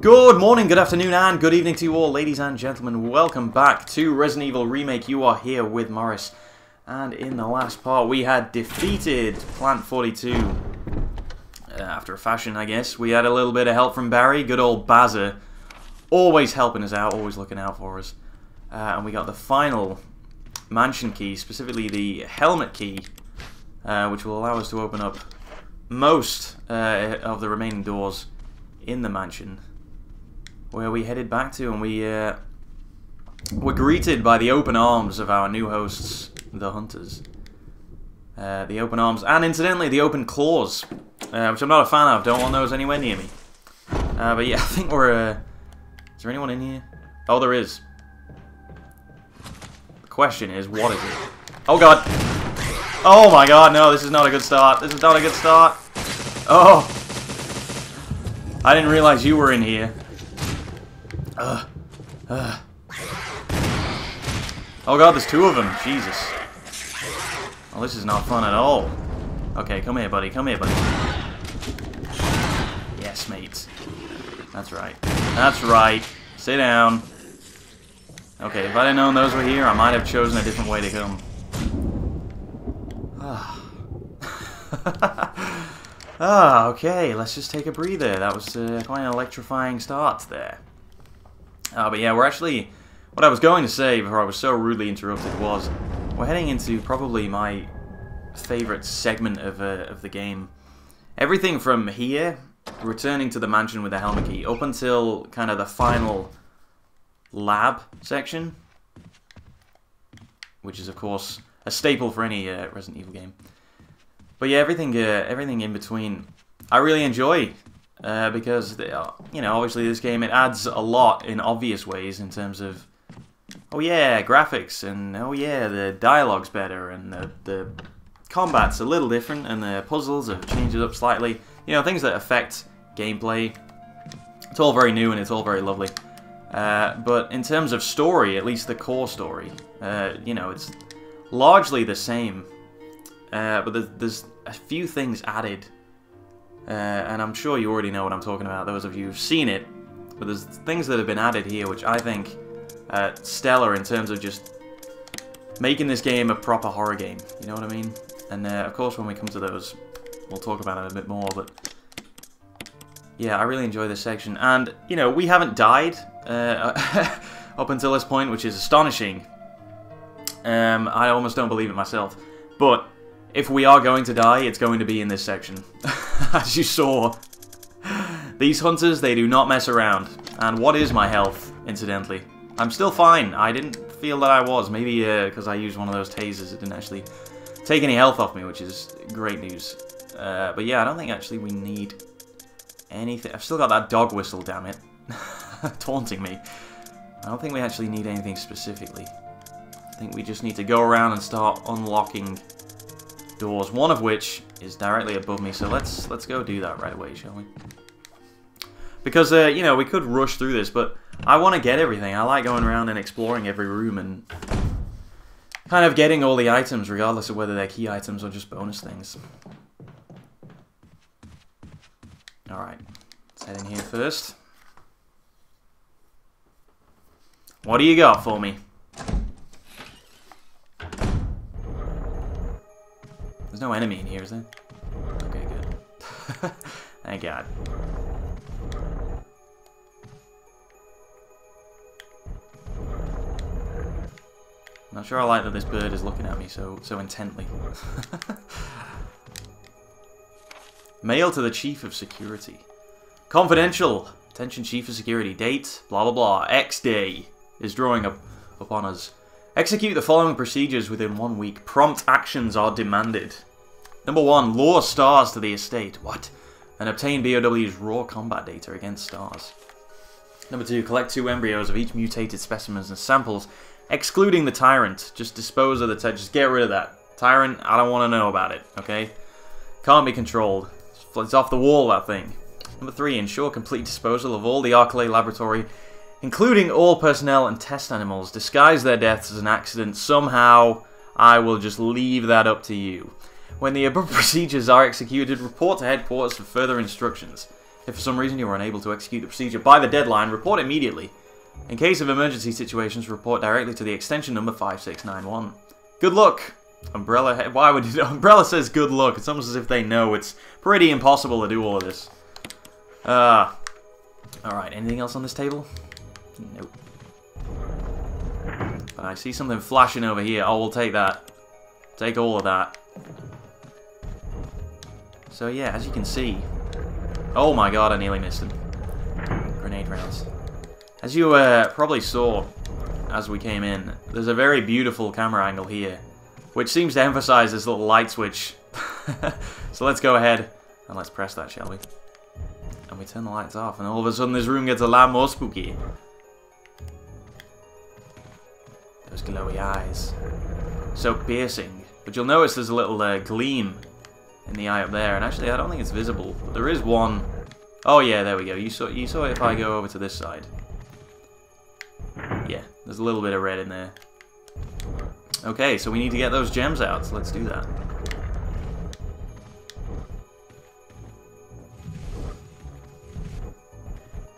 Good morning, good afternoon, and good evening to you all, ladies and gentlemen. Welcome back to Resident Evil Remake. You are here with Morris. And in the last part, we had defeated Plant 42. After a fashion, I guess. We had a little bit of help from Barry. Good old Bazza. Always helping us out, always looking out for us. And we got the final mansion key, specifically the helmet key, which will allow us to open up most of the remaining doors in the mansion, where we headed back to, and we were greeted by the open arms of our new hosts, the Hunters. The open arms, and incidentally, the open claws, which I'm not a fan of. Don't want those anywhere near me. But yeah, I think we're... is there anyone in here? Oh, there is. The question is, what is it? Oh god! Oh my god, no, this is not a good start. This is not a good start. Oh! I didn't realize you were in here. Oh god, there's two of them. Jesus. Well, this is not fun at all. Okay, come here, buddy. Come here, buddy. Yes, mate. That's right. That's right. Sit down. Okay, if I'd have known those were here, I might have chosen a different way to come. Okay, let's just take a breather. That was quite an electrifying start there. But yeah, we're actually... What I was going to say before I was so rudely interrupted was... We're heading into probably my favourite segment of the game. Everything from here, returning to the mansion with the helmet key, up until kind of the final lab section. Which is, of course, a staple for any Resident Evil game. But yeah, everything in between, I really enjoy. Because, you know, obviously this game, it adds a lot in obvious ways in terms of, oh yeah, graphics, and oh yeah, the dialogue's better, and the combat's a little different, and the puzzles have changed it up slightly. You know, things that affect gameplay. It's all very new and it's all very lovely. But in terms of story, at least the core story, you know, it's largely the same. But there's a few things added. And I'm sure you already know what I'm talking about, those of you who've seen it. But there's things that have been added here which I think stellar in terms of just making this game a proper horror game. You know what I mean? And of course when we come to those, we'll talk about it a bit more. But yeah, I really enjoy this section. And, you know, we haven't died up until this point, which is astonishing. I almost don't believe it myself. But if we are going to die, it's going to be in this section. As you saw, these hunters, they do not mess around. And what is my health, incidentally? I'm still fine. I didn't feel that I was. Maybe because I used one of those tasers, it didn't actually take any health off me, which is great news. But yeah, I don't think actually we need anything. I've still got that dog whistle, damn it. Taunting me. I don't think we actually need anything specifically. I think we just need to go around and start unlocking doors, one of which is directly above me, so let's go do that right away, shall we? Because, you know, we could rush through this, but I want to get everything. I like going around and exploring every room and kind of getting all the items, regardless of whether they're key items or just bonus things. Alright, let's head in here first. What do you got for me? There's no enemy in here, is there? Okay, good. Thank God. I'm not sure I like that this bird is looking at me so intently. Mail to the Chief of Security. Confidential. Attention Chief of Security. Date, blah blah blah. X day is drawing up upon us. Execute the following procedures within 1 week. Prompt actions are demanded. Number 1, lure stars to the estate. What? And obtain BOW's raw combat data against stars. Number 2, collect 2 embryos of each mutated specimens and samples, excluding the Tyrant. Just dispose of the just get rid of that. Tyrant, I don't want to know about it, okay? Can't be controlled. It's off the wall, that thing. Number 3, ensure complete disposal of all the Arcalay laboratory, including all personnel and test animals. Disguise their deaths as an accident. Somehow, I will just leave that up to you. When the above procedures are executed, report to headquarters for further instructions. If for some reason you are unable to execute the procedure by the deadline, report immediately. In case of emergency situations, report directly to the extension number 5691. Good luck! Umbrella, why would you... Umbrella says good luck. It's almost as if they know it's pretty impossible to do all of this. Alright, anything else on this table? Nope. But I see something flashing over here. Oh, we'll take that. Take all of that. So yeah, as you can see... Oh my god, I nearly missed him. Grenade rounds. As you probably saw as we came in, there's a very beautiful camera angle here, which seems to emphasize this little light switch. So let's go ahead and let's press that, shall we? And we turn the lights off, and all of a sudden this room gets a lot more spooky. Those glowy eyes. So piercing. But you'll notice there's a little gleam in the eye up there, and actually I don't think it's visible, but there is one. Oh yeah, there we go. You saw it if I go over to this side. Yeah, there's a little bit of red in there. Okay, so we need to get those gems out, so let's do that.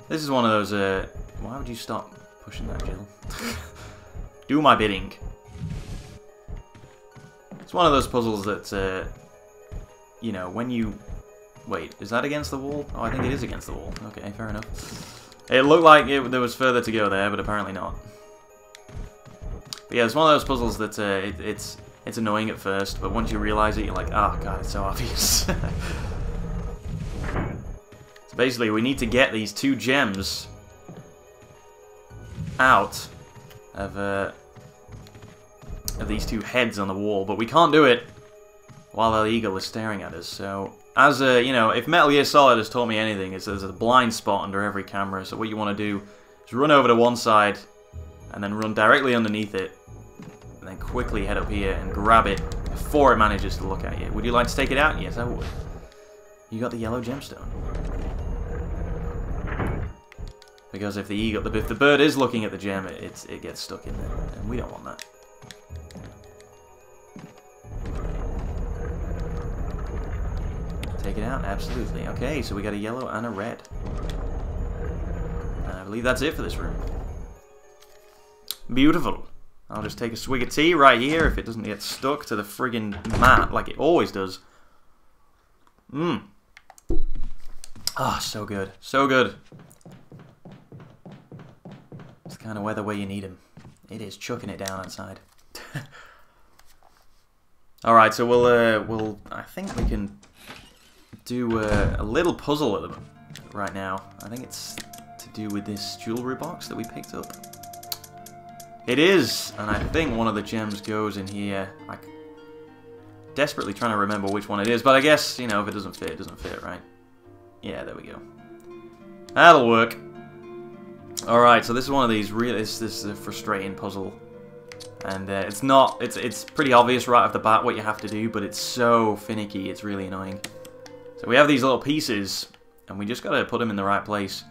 This is one of those, why would you stop pushing that, Jill? Do my bidding. It's one of those puzzles that, you know, when you... Wait, is that against the wall? Oh, I think it is against the wall. Okay, fair enough. It looked like there was further to go there, but apparently not. But yeah, it's one of those puzzles that it's annoying at first, but once you realize it, you're like, oh god, it's so obvious. So basically, we need to get these 2 gems out of these 2 heads on the wall, but we can't do it while the eagle is staring at us. So, as you know, if Metal Gear Solid has taught me anything, is there's a blind spot under every camera. So what you want to do is run over to one side, and then run directly underneath it, and then quickly head up here and grab it before it manages to look at you. Would you like to take it out? Yes, I would. You got the yellow gemstone. Because if the bird is looking at the gem, it gets stuck in there, and we don't want that. Take it out? Absolutely. Okay, so we got a yellow and a red. And I believe that's it for this room. Beautiful. I'll just take a swig of tea right here if it doesn't get stuck to the friggin' mat like it always does. Mmm. Ah, so good. So good. It's the kind of weather where you need him. It is chucking it down outside. Alright, so we'll... I think we can do a little puzzle at them right now. I think it's to do with this jewelry box that we picked up. It is, and I think one of the gems goes in here. I'm desperately trying to remember which one it is, but I guess, you know, if it doesn't fit, it doesn't fit, right? Yeah, there we go. That'll work. Alright, so this is one of these really... This is a frustrating puzzle. And it's pretty obvious right off the bat what you have to do, but it's so finicky, it's really annoying. So we have these little pieces, and we just gotta put them in the right place.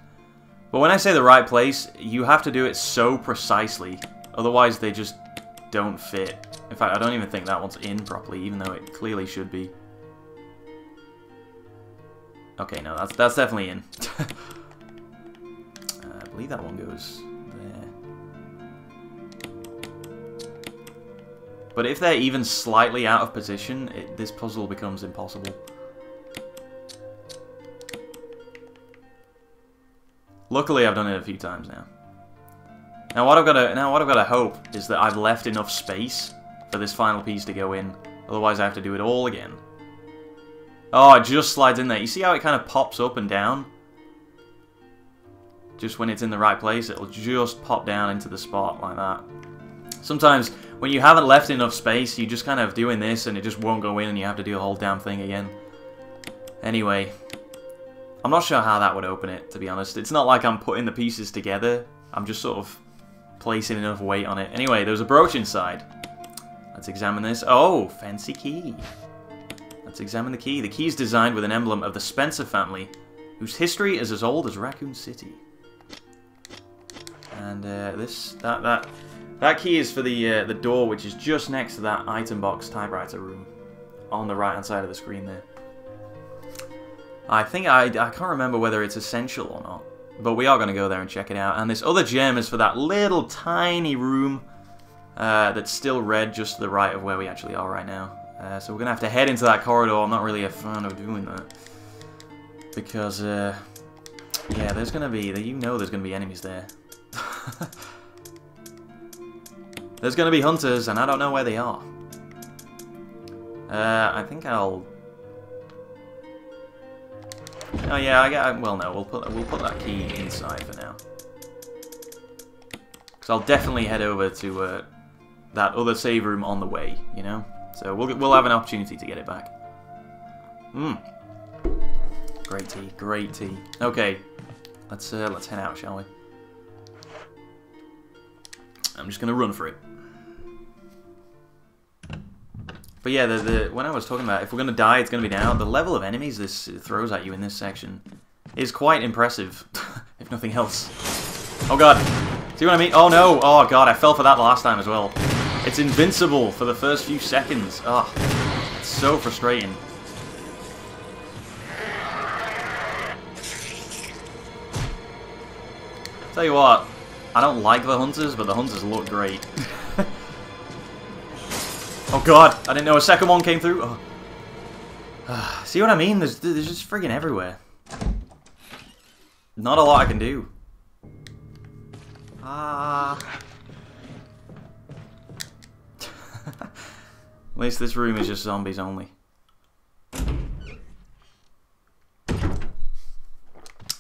But when I say the right place, you have to do it so precisely, otherwise they just don't fit. In fact, I don't even think that one's in properly, even though it clearly should be. Okay, no, that's definitely in. I believe that one goes there. But if they're even slightly out of position, this puzzle becomes impossible. Luckily, I've done it a few times now. Now what I've got to hope is that I've left enough space for this final piece to go in. Otherwise, I have to do it all again. Oh, it just slides in there. You see how it kind of pops up and down? Just when it's in the right place, it'll just pop down into the spot like that. Sometimes, when you haven't left enough space, you just kind of doing this and it just won't go in and you have to do the whole damn thing again. Anyway, I'm not sure how that would open it, to be honest. It's not like I'm putting the pieces together. I'm just sort of placing enough weight on it. Anyway, there's a brooch inside. Let's examine this. Oh, fancy key. Let's examine the key. The key is designed with an emblem of the Spencer family, whose history is as old as Raccoon City. And that key is for the door, which is just next to that item box typewriter room, on the right-hand side of the screen there. I think I can't remember whether it's essential or not. But we are going to go there and check it out. And this other gem is for that little tiny room that's still red just to the right of where we actually are right now. So we're going to have to head into that corridor. I'm not really a fan of doing that. Because, yeah, there's going to be... You know there's going to be enemies there. There's going to be hunters, and I don't know where they are. I think I'll... Oh yeah, well no, we'll put that key inside for now. Because I'll definitely head over to that other save room on the way, you know? So we'll have an opportunity to get it back. Great tea, great tea. Okay, let's head out, shall we? I'm just gonna run for it. But yeah, when I was talking about if we're going to die, it's going to be now, the level of enemies this throws at you in this section is quite impressive, if nothing else. Oh god. See what I mean? Oh no! Oh god, I fell for that last time as well. It's invincible for the first few seconds. Oh, it's so frustrating. Tell you what, I don't like the hunters, but the hunters look great. Oh god, I didn't know a second one came through. Oh. See what I mean? There's just friggin' everywhere. Not a lot I can do. At least this room is just zombies only. In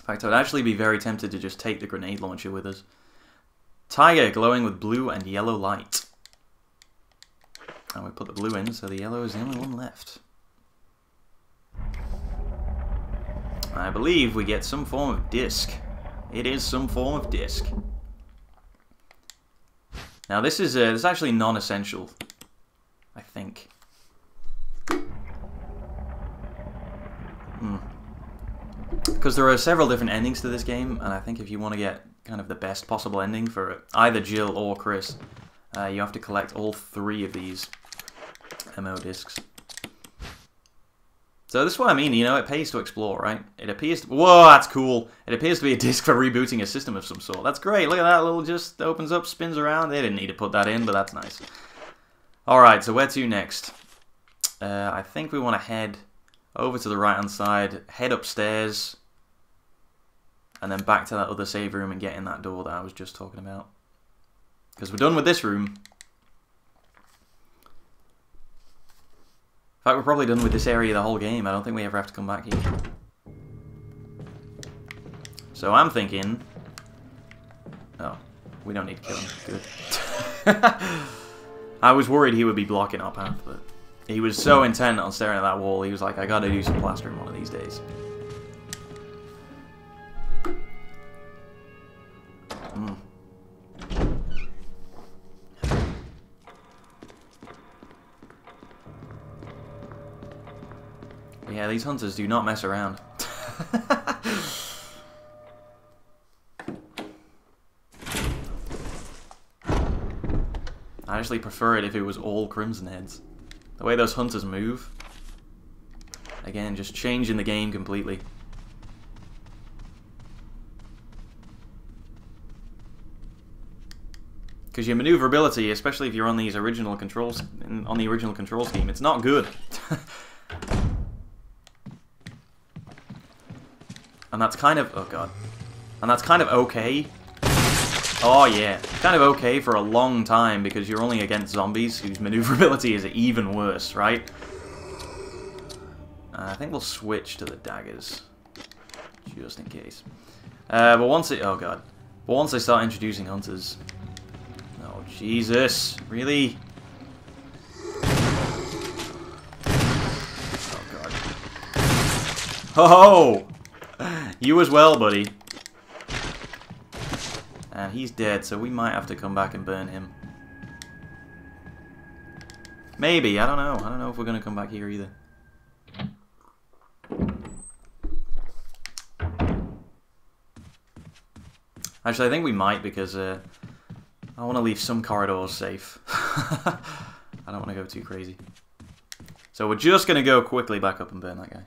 fact, I'd actually be very tempted to just take the grenade launcher with us. Tiger glowing with blue and yellow light. And we put the blue in, so the yellow is the only one left. I believe we get some form of disc. It is some form of disc. Now this is it's actually non-essential, I think. Because there are several different endings to this game, and I think if you want to get kind of the best possible ending for either Jill or Chris, you have to collect all 3 of these MO discs. So this is what I mean, you know, it pays to explore, right? It appears to... Whoa, that's cool! It appears to be a disc for rebooting a system of some sort. That's great, look at that, little just opens up, spins around. They didn't need to put that in, but that's nice. Alright, so where to next? I think we want to head over to the right-hand side, head upstairs, and then back to that other save room and get in that door that I was just talking about. Because we're done with this room. In fact, we're probably done with this area the whole game. I don't think we ever have to come back here. So I'm thinking... Oh, we don't need to kill him. Good. I was worried he would be blocking our path, but he was so intent on staring at that wall, he was like, I gotta do some plastering one of these days. Yeah, these hunters do not mess around. I actually prefer it if it was all Crimson Heads. The way those hunters move. Again, just changing the game completely. Because your maneuverability, especially if you're on these original controls, on the original control scheme, it's not good. And that's kind of... Oh god. And that's kind of okay. Oh yeah. Kind of okay for a long time because you're only against zombies whose maneuverability is even worse, right? I think we'll switch to the daggers. Just in case. But once it... Oh god. But once they start introducing hunters... Oh Jesus. Really? Oh god. Ho-ho! You as well, buddy. And he's dead, so we might have to come back and burn him. Maybe, I don't know. I don't know if we're going to come back here either. Actually, I think we might because I want to leave some corridors safe. I don't want to go too crazy. So we're just going to go quickly back up and burn that guy.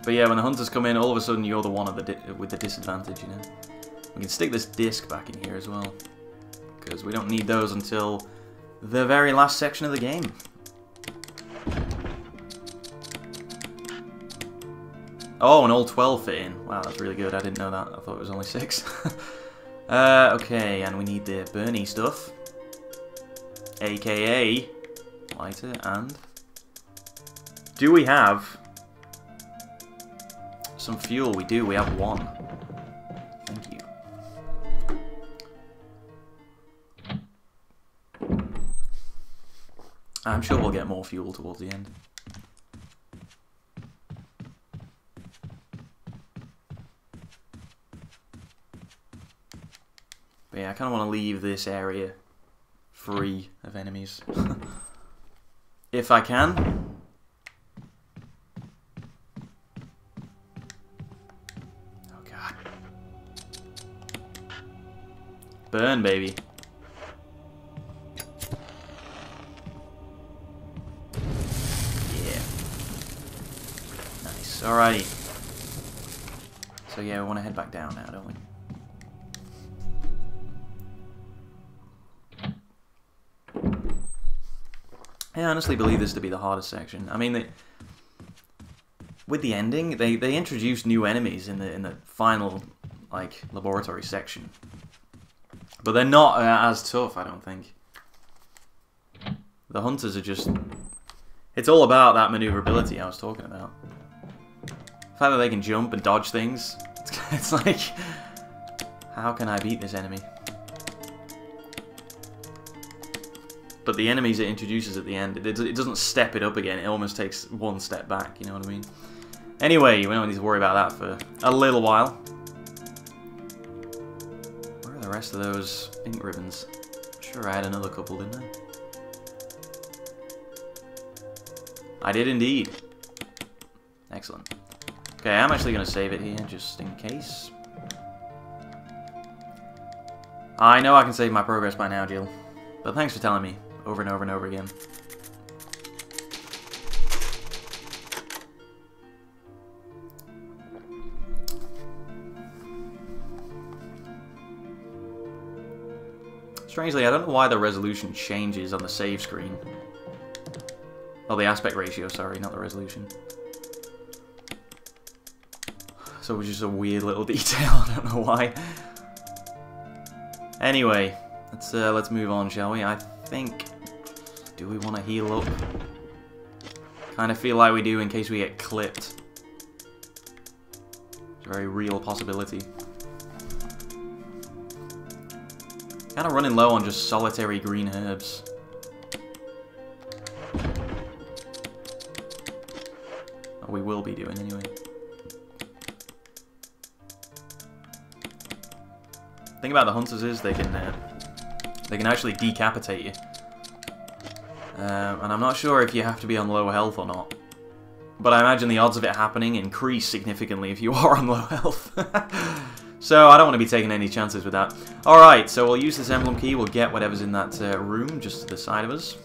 But yeah, when the hunters come in, all of a sudden you're the one with the disadvantage, you know. We can stick this disc back in here as well, because we don't need those until the very last section of the game. Oh, and all 12 fit in. Wow, that's really good. I didn't know that. I thought it was only 6. Okay, and we need the Bernie stuff. AKA lighter, and... do we have some fuel? We do. We have 1. Thank you. I'm sure we'll get more fuel towards the end. But yeah, I kind of want to leave this area free of enemies. If I can. Oh god. Burn, baby. Yeah. Nice. Alrighty. So yeah, we want to head back down now, don't we? I honestly believe this to be the hardest section. I mean, with the ending, they introduced new enemies in the final like laboratory section, but they're not as tough, I don't think. The hunters are just... it's all about that maneuverability I was talking about. The fact that they can jump and dodge things. It's like, how can I beat this enemy? But the enemies it introduces at the end, it doesn't step it up again, it almost takes 1 step back, you know what I mean? Anyway, we don't need to worry about that for a little while. Where are the rest of those ink ribbons? Sure, I had another couple, didn't I? I did indeed. Excellent. Okay, I'm actually going to save it here, just in case. I know I can save my progress by now, Jill. But thanks for telling me. Over and over and over again. Strangely, I don't know why the resolution changes on the save screen. Oh, the aspect ratio, sorry, not the resolution. So it was just a weird little detail, I don't know why. Anyway, let's move on, shall we? I think... do we want to heal up? Kind of feel like we do in case we get clipped. It's a very real possibility. Kind of running low on just solitary green herbs. Or we will be doing anyway. The thing about the hunters is they can actually decapitate you. And I'm not sure if you have to be on low health or not. But I imagine the odds of it happening increase significantly if you are on low health. So I don't want to be taking any chances with that. Alright, so we'll use this emblem key. We'll get whatever's in that room just to the side of us.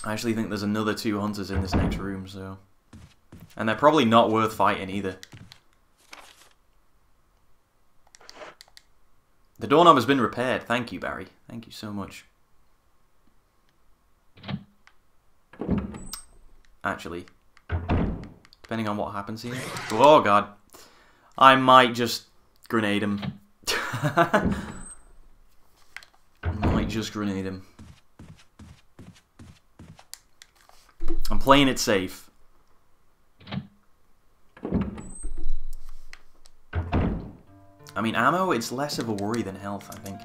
I actually think there's another 2 hunters in this next room, so... and they're probably not worth fighting either. The doorknob has been repaired. Thank you, Barry. Thank you so much. Actually, depending on what happens here... oh, God. I might just grenade him. I might just grenade him. I'm playing it safe. I mean, ammo, it's less of a worry than health, I think.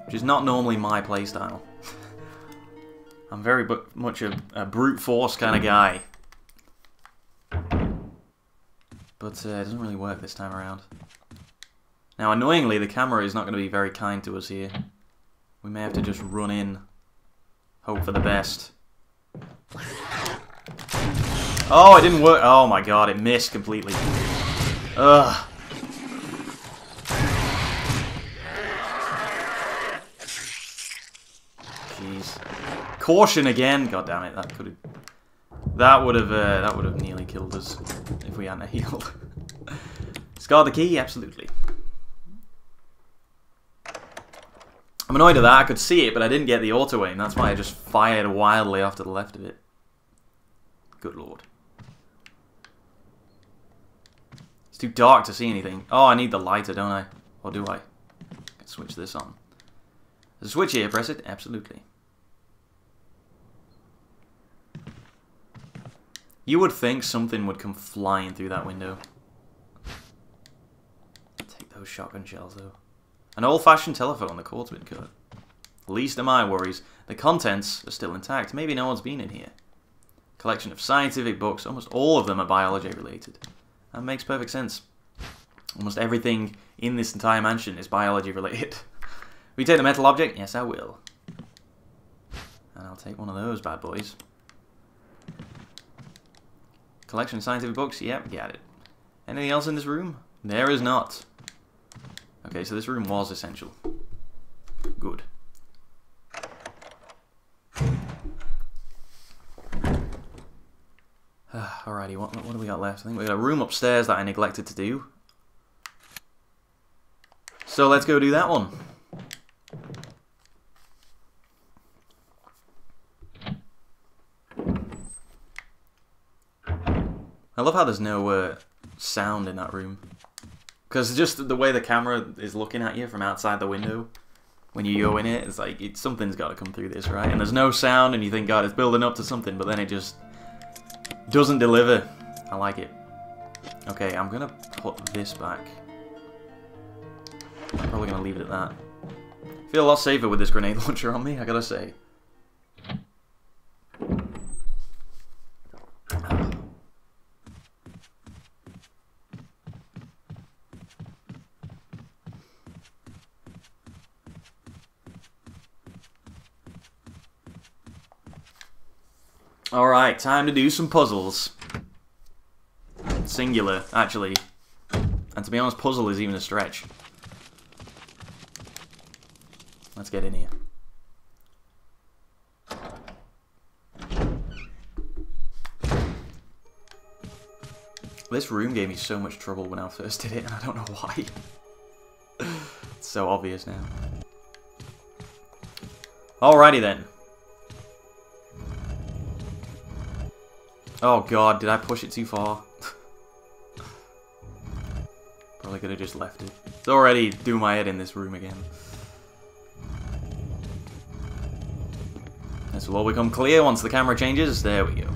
Which is not normally my playstyle. I'm very much a brute force kind of guy. But it doesn't really work this time around. Now, annoyingly, the camera is not going to be very kind to us here. We may have to just run in. Hope for the best. Oh, it didn't work. Oh my god, it missed completely. Ugh. Caution again. God damn it! That would have nearly killed us if we hadn't healed. Scar the key, absolutely. I'm annoyed at that. I could see it, but I didn't get the auto aim. That's why I just fired wildly off to the left of it. Good lord. It's too dark to see anything. Oh, I need the lighter, don't I? Or do I? I can switch this on. There's a switch here. Press it. Absolutely. You would think something would come flying through that window. Take those shotgun shells, though. An old-fashioned telephone, the cord's been cut. Least of my worries. The contents are still intact. Maybe no one's been in here. Collection of scientific books. Almost all of them are biology-related. That makes perfect sense. Almost everything in this entire mansion is biology-related. Will you take the metal object? Yes, I will. And I'll take one of those bad boys. Collection of scientific books? Yep, got it. Anything else in this room? There is not. Okay, so this room was essential. Good. Alrighty, what do we got left? I think we got a room upstairs that I neglected to do. So let's go do that one. I love how there's no sound in that room. Because just the way the camera is looking at you from outside the window, when you go in it, it's like, something's got to come through this, right? And there's no sound, and you think, God, it's building up to something, but then it just doesn't deliver. I like it. Okay, I'm going to put this back. I'm probably going to leave it at that. I feel a lot safer with this grenade launcher on me, I gotta say. Alright, time to do some puzzles. Singular, actually. And to be honest, puzzle is even a stretch. Let's get in here. This room gave me so much trouble when I first did it, and I don't know why. It's so obvious now. Alrighty then. Oh god, did I push it too far? Probably could have just left it. It's already doing my head in this room again. This will all become clear once the camera changes. There we go.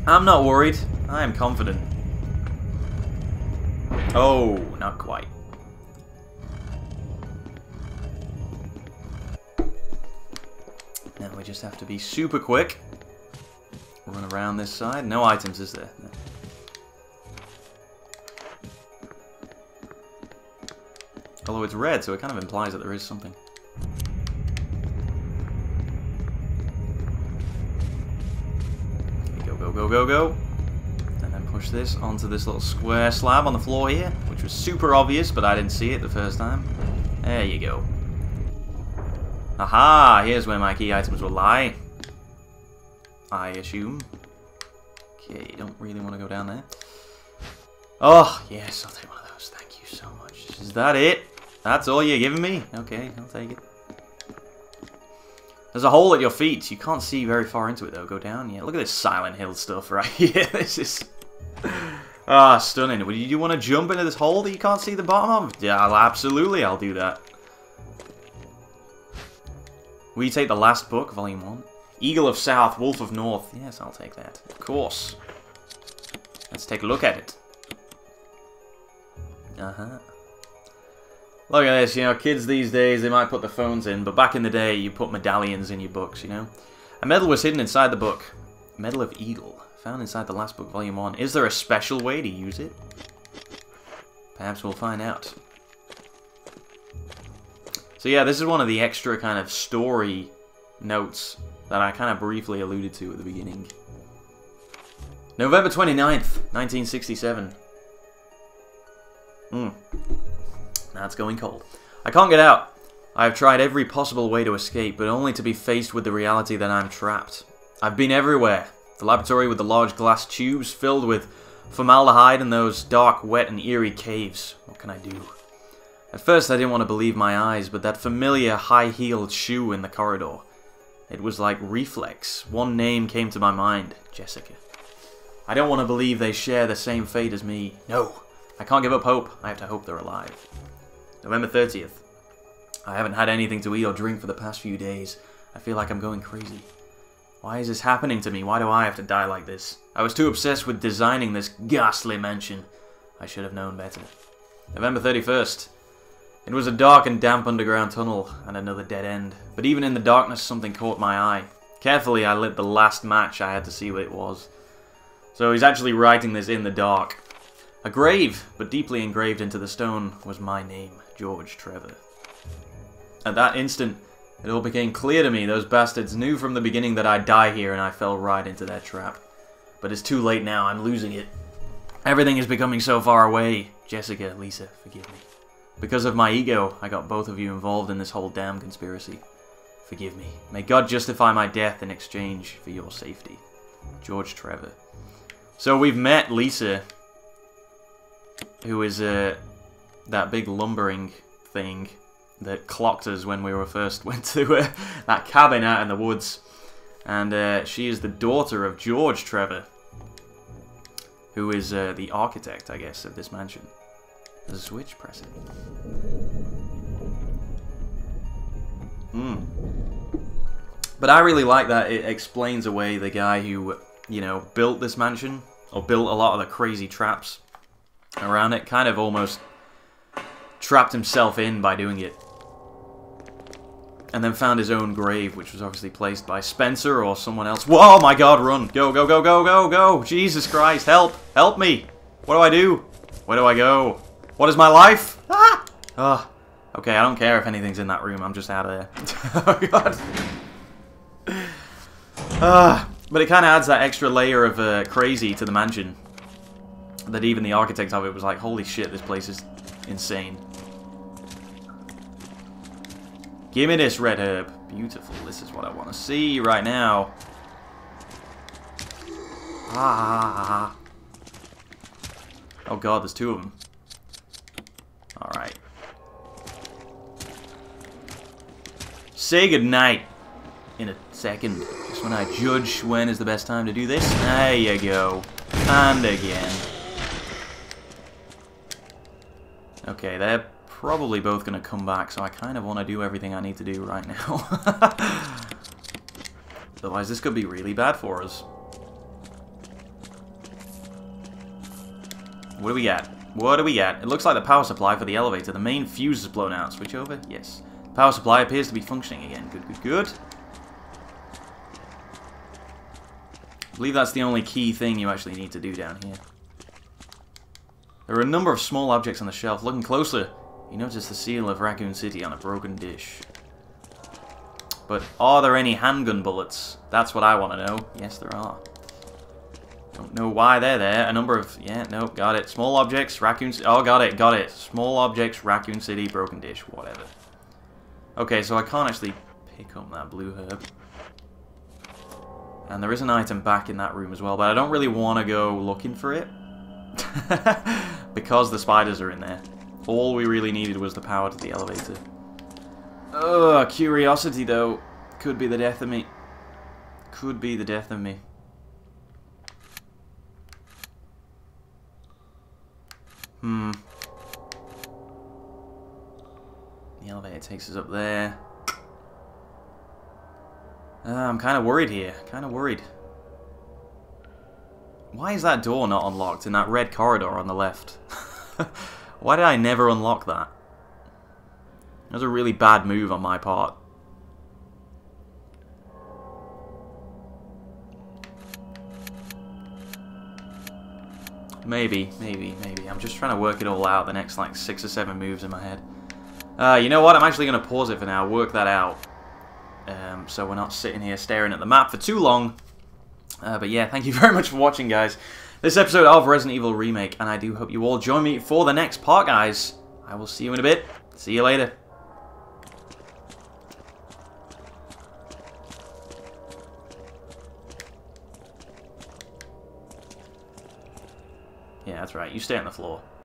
I'm not worried. I am confident. Oh, not quite. Now we just have to be super quick. Run around this side. No items, is there? No. Although it's red, so it kind of implies that there is something. Okay, go, go, go, go, go. And then push this onto this little square slab on the floor here, which was super obvious, but I didn't see it the first time. There you go. Aha! Here's where my key items will lie. I assume. Okay, don't really want to go down there. Oh, yes, I'll take one of those. Thank you so much. Is that it? That's all you're giving me? Okay, I'll take it. There's a hole at your feet. You can't see very far into it, though. Go down. Yeah, look at this Silent Hill stuff right here. This is... ah, stunning. Would you want to jump into this hole that you can't see the bottom of? Yeah, absolutely, I'll do that. Will you take the last book, Volume 1? Eagle of South, Wolf of North. Yes, I'll take that. Of course. Let's take a look at it. Uh-huh. Look at this, you know, kids these days, they might put their phones in, but back in the day, you put medallions in your books, you know? A medal was hidden inside the book. Medal of Eagle, found inside the last book, Volume 1. Is there a special way to use it? Perhaps we'll find out. So yeah, this is one of the extra kind of story notes that I kind of briefly alluded to at the beginning. November 29th, 1967. That's going cold. I can't get out. I have tried every possible way to escape, but only to be faced with the reality that I'm trapped. I've been everywhere. The laboratory with the large glass tubes filled with formaldehyde and those dark, wet and eerie caves. What can I do? At first I didn't want to believe my eyes, but that familiar high-heeled shoe in the corridor. It was like reflex. One name came to my mind. Jessica. I don't want to believe they share the same fate as me. No. I can't give up hope. I have to hope they're alive. November 30th. I haven't had anything to eat or drink for the past few days. I feel like I'm going crazy. Why is this happening to me? Why do I have to die like this? I was too obsessed with designing this ghastly mansion. I should have known better. November 31st. It was a dark and damp underground tunnel, and another dead end. But even in the darkness, something caught my eye. Carefully, I lit the last match. I had to see what it was. So he's actually writing this in the dark. A grave, but deeply engraved into the stone, was my name, George Trevor. At that instant, it all became clear to me. Those bastards knew from the beginning that I'd die here, and I fell right into their trap. But it's too late now. I'm losing it. Everything is becoming so far away. Jessica, Lisa, forgive me. Because of my ego, I got both of you involved in this whole damn conspiracy. Forgive me. May God justify my death in exchange for your safety. George Trevor. So we've met Lisa, who is that big lumbering thing that clocked us when we first went to that cabin out in the woods. And she is the daughter of George Trevor, who is the architect, I guess, of this mansion. There's a switch, press it. But I really like that it explains away the guy who, you know, built this mansion, or built a lot of the crazy traps around it, kind of almost trapped himself in by doing it. And then found his own grave, which was obviously placed by Spencer or someone else. Whoa, my God, run! Go, go, go, go, go, go! Jesus Christ, help! Help me! What do I do? Where do I go? What is my life? Ah! Oh, okay, I don't care if anything's in that room. I'm just out of there. Oh, God. But it kind of adds that extra layer of crazy to the mansion. That even the architect of it was like, holy shit, this place is insane. Give me this red herb. Beautiful. This is what I want to see right now. Ah. Oh God, there's two of them. Alright. Say goodnight in a second. Just when I judge when is the best time to do this. There you go. And again. Okay, they're probably both going to come back, so I kind of want to do everything I need to do right now. Otherwise, this could be really bad for us. What do we got? What do we got? It looks like the power supply for the elevator. The main fuse is blown out. Switch over? Yes. Power supply appears to be functioning again. Good, good, good. I believe that's the only key thing you actually need to do down here. There are a number of small objects on the shelf. Looking closer, you notice the seal of Raccoon City on a broken dish. But are there any handgun bullets? That's what I want to know. Yes, there are. Don't know why they're there. A number of... Yeah, no, got it. Small objects, Raccoon City... Oh, got it, got it. Small objects, Raccoon City, broken dish, whatever. Okay, so I can't actually pick up that blue herb. And there is an item back in that room as well, but I don't really want to go looking for it. Because the spiders are in there. All we really needed was the power to the elevator. Ugh, curiosity though. Could be the death of me. Could be the death of me. The elevator takes us up there. I'm kind of worried here. Kind of worried. Why is that door not unlocked in that red corridor on the left? Why did I never unlock that? That was a really bad move on my part. Maybe. I'm just trying to work it all out, the next like 6 or 7 moves in my head. You know what? I'm actually going to pause it for now, work that out. So we're not sitting here staring at the map for too long. But yeah, thank you very much for watching, guys. This episode of Resident Evil Remake, and I do hope you all join me for the next part, guys. I will see you in a bit. See you later. Yeah, that's right. You stay on the floor.